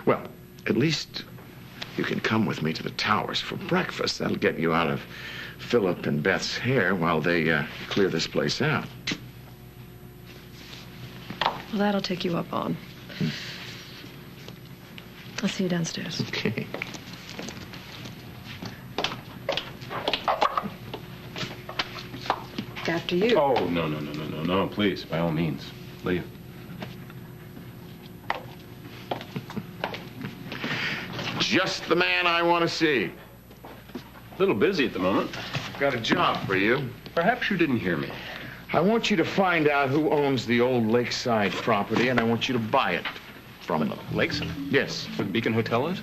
Well, at least you can come with me to the towers for breakfast. That'll get you out of Phillip and Beth's hair while they clear this place out. Well, that'll take you up on. I'll see you downstairs. Okay. After you. Oh, no, please, by all means. Leave. Just the man I want to see. A little busy at the moment. Got a job for you. Perhaps you didn't hear me. I want you to find out who owns the old lakeside property, and I want you to buy it from them. Lakeside? Yes. Where the Beacon Hotel is?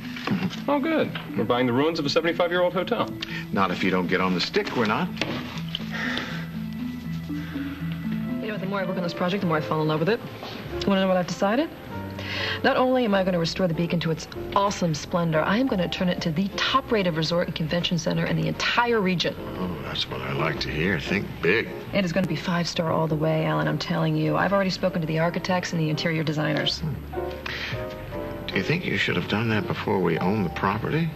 Oh, good. We're buying the ruins of a 75-year-old hotel. Not if you don't get on the stick, we're not. You know, the more I work on this project, the more I fall in love with it. Want to know what I've decided? Not only am I going to restore the Beacon to its awesome splendor, I am going to turn it into the top-rated resort and convention center in the entire region. Oh, that's what I like to hear. Think big. It is going to be 5-star all the way, Alan, I'm telling you. I've already spoken to the architects and the interior designers. Do you think you should have done that before we owned the property?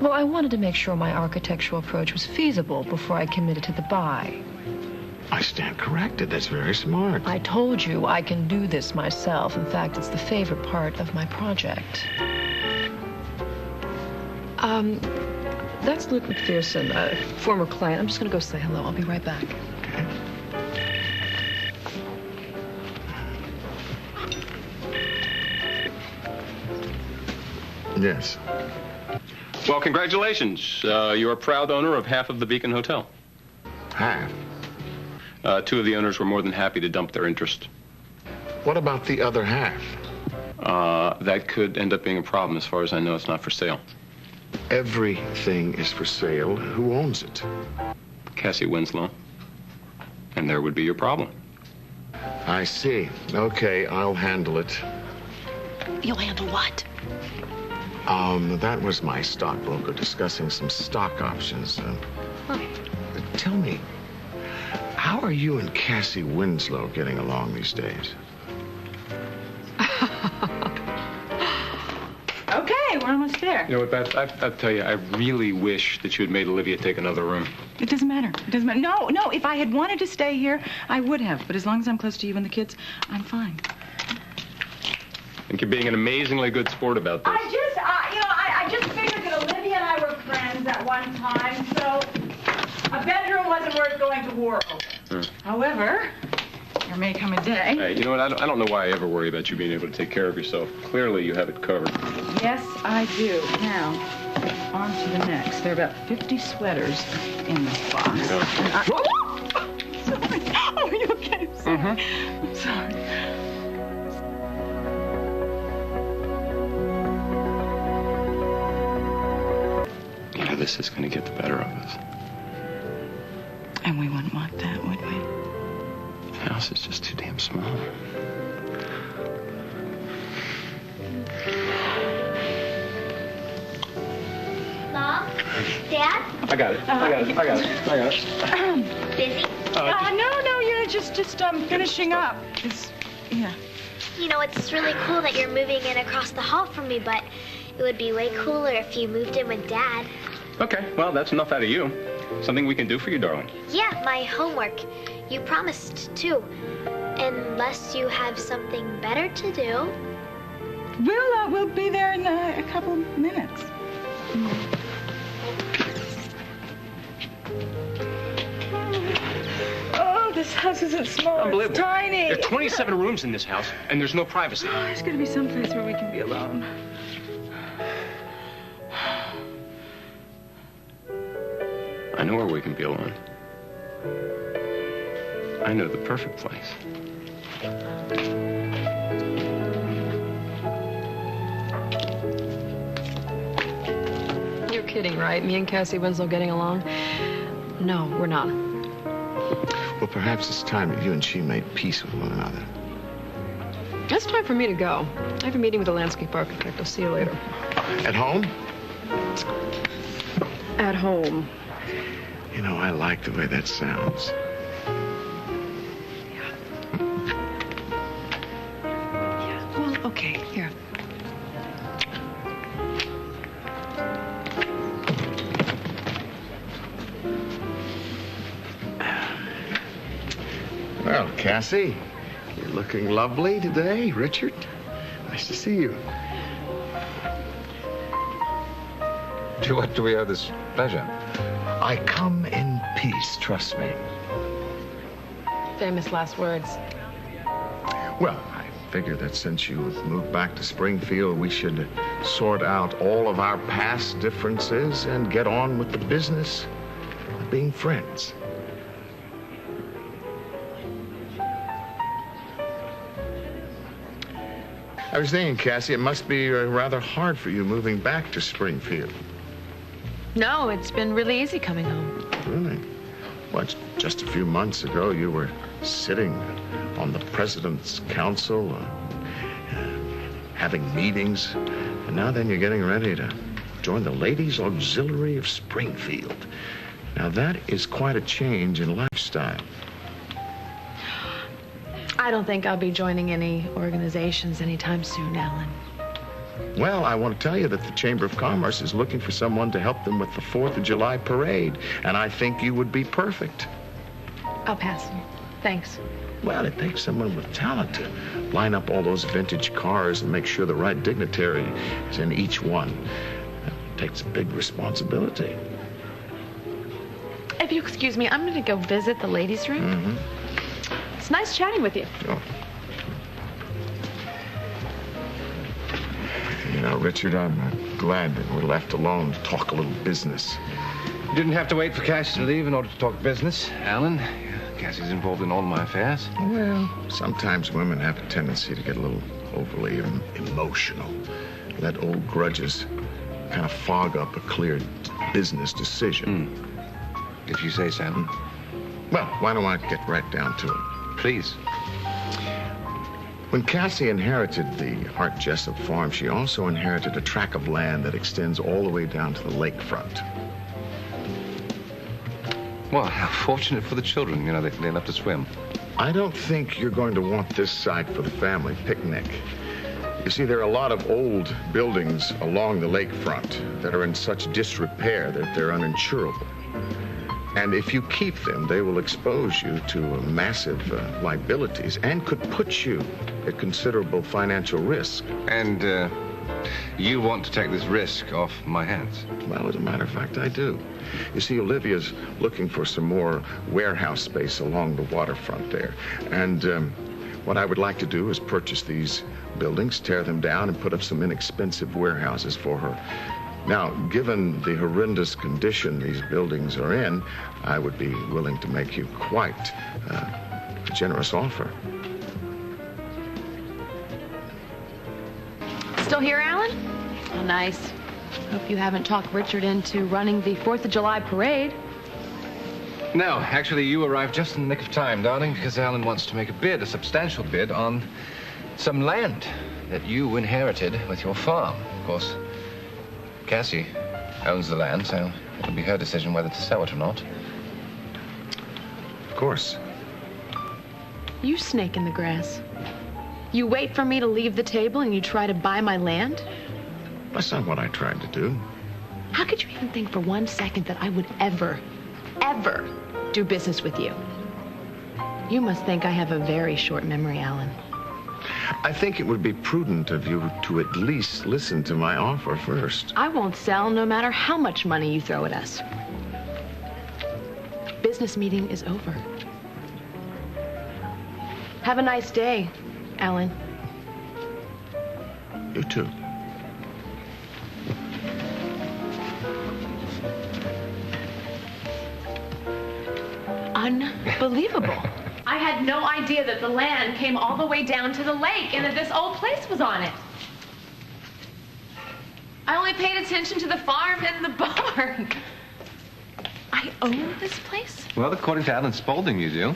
Well, I wanted to make sure my architectural approach was feasible before I committed to the buy. I stand corrected. That's very smart. I told you I can do this myself. In fact, it's the favorite part of my project. That's Luke McPherson, a former client. I'm just going to go say hello. I'll be right back. Okay. Yes. Well, congratulations. You're a proud owner of half of the Beacon Hotel. Half? 2 of the owners were more than happy to dump their interest. What about the other half? That could end up being a problem. As far as I know, it's not for sale. Everything is for sale. Who owns it? Cassie Winslow. And there would be your problem. I see. Okay, I'll handle it. You'll handle what? That was my stockbroker discussing some stock options. Tell me, how are you and Cassie Winslow getting along these days? Okay, we're almost there. You know what, Beth? I tell you, I really wish that you had made Olivia take another room. It doesn't matter. It doesn't matter. No, if I had wanted to stay here, I would have. But as long as I'm close to you and the kids, I'm fine. I think you're being an amazingly good sport about this. I just figured that Olivia and I were friends at one time, so a bedroom wasn't worth going to war over. However, there may come a day. Hey, you know what? I don't know why I ever worry about you being able to take care of yourself. Clearly, you have it covered. Yes, I do. Now, on to the next. There are about 50 sweaters in this box. Yeah. Sorry. Oh, are you okay? I'm sorry. I'm sorry. You know, this is going to get the better of us. And we wouldn't want that, would we? The house is just too damn small. Mom? Dad? I got it. Busy? No, you're just finishing up. Yeah. You know, it's really cool that you're moving in across the hall from me, but it would be way cooler if you moved in with Dad. Okay, well, that's enough out of you. Something we can do for you, darling. Yeah, my homework. You promised, too. Unless you have something better to do. We'll be there in a couple of minutes. Oh, this house isn't small. Unbelievable. It's tiny. There are 27 rooms in this house, and there's no privacy. Oh, there's going to be some place where we can be alone. I know where we can be alone. I know the perfect place. You're kidding, right? Me and Cassie Winslow getting along? No, we're not. Well, perhaps it's time that you and she made peace with one another. It's time for me to go. I have a meeting with the landscape architect. I'll see you later. At home? At home. You know, I like the way that sounds. Yeah, well, okay, here. Cassie, you're looking lovely today. Richard, nice to see you. To what do we owe this pleasure? I come in peace, trust me. Famous last words. Well, I figure that since you moved back to Springfield, we should sort out all of our past differences and get on with the business of being friends. I was thinking, Cassie, it must be rather hard for you moving back to Springfield. No, it's been really easy coming home. Really? Well, just a few months ago, you were sitting on the President's Council, having meetings, and now then you're getting ready to join the Ladies' Auxiliary of Springfield. Now, that is quite a change in lifestyle. I don't think I'll be joining any organizations anytime soon, Alan. Well, I want to tell you that the Chamber of Commerce is looking for someone to help them with the 4th of July parade, and I think you would be perfect. I'll pass. Thanks. Well, it takes someone with talent to line up all those vintage cars and make sure the right dignitary is in each one. It takes a big responsibility. If you excuse me, I'm going to go visit the ladies' room. Mm-hmm. It's nice chatting with you. Oh. You know, Richard, I'm glad that we're left alone to talk a little business. You didn't have to wait for Cassie to leave in order to talk business, Alan. Cassie's involved in all my affairs. Well, sometimes women have a tendency to get a little overly emotional. Let old grudges kind of fog up a clear business decision. If you say so. Well, why don't I get right down to it? Please. When Cassie inherited the Art Jessup farm, she also inherited a tract of land that extends all the way down to the lakefront. Well, how fortunate for the children. You know, they love to swim. I don't think you're going to want this site for the family picnic. You see, there are a lot of old buildings along the lakefront that are in such disrepair that they're uninsurable. And if you keep them, they will expose you to massive liabilities and could put you at considerable financial risk. And you want to take this risk off my hands? Well, as a matter of fact, I do. You see, Olivia's looking for some more warehouse space along the waterfront there. And what I would like to do is purchase these buildings, tear them down, and put up some inexpensive warehouses for her. Now, given the horrendous condition these buildings are in, I would be willing to make you quite a generous offer. Still here, Alan? Oh, nice. Hope you haven't talked Richard into running the 4th of July parade. No, actually, you arrived just in the nick of time, darling, because Alan wants to make a bid, a substantial bid, on some land that you inherited with your farm. Of course, Cassie owns the land, so it'll be her decision whether to sell it or not. Of course. You snake in the grass. You wait for me to leave the table and you try to buy my land? That's not what I tried to do. How could you even think for 1 second that I would ever do business with you? You must think I have a very short memory, Alan. I think it would be prudent of you to at least listen to my offer first. I won't sell no matter how much money you throw at us. Business meeting is over. Have a nice day, Alan. You too. Unbelievable. I had no idea that the land came all the way down to the lake and that this old place was on it. I only paid attention to the farm and the barn. I own this place? Well, according to Alan Spaulding, you do.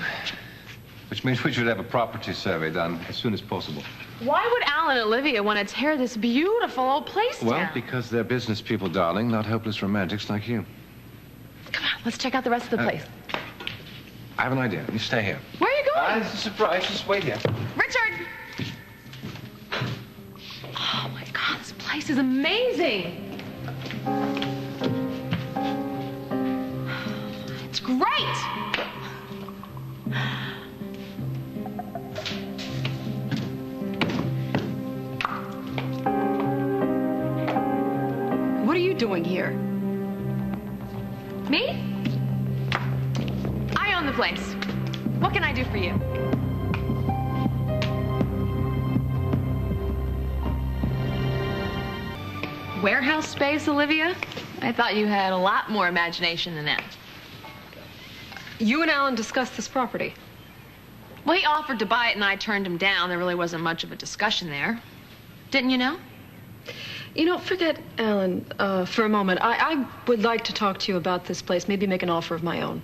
Which means we should have a property survey done as soon as possible. Why would Alan and Olivia want to tear this beautiful old place down? Well, because they're business people, darling, not hopeless romantics like you. Come on, let's check out the rest of the place. I have an idea. You stay here. Where are you going? It's a surprise. Just wait here. Richard! Oh, my God, this place is amazing. It's great. doing here? Me? I own the place. What can I do for you? Warehouse space, Olivia? I thought you had a lot more imagination than that. You and Alan discussed this property. Well, he offered to buy it and I turned him down. There really wasn't much of a discussion there. Didn't you know? You know, forget Alan for a moment. I would like to talk to you about this place, maybe make an offer of my own.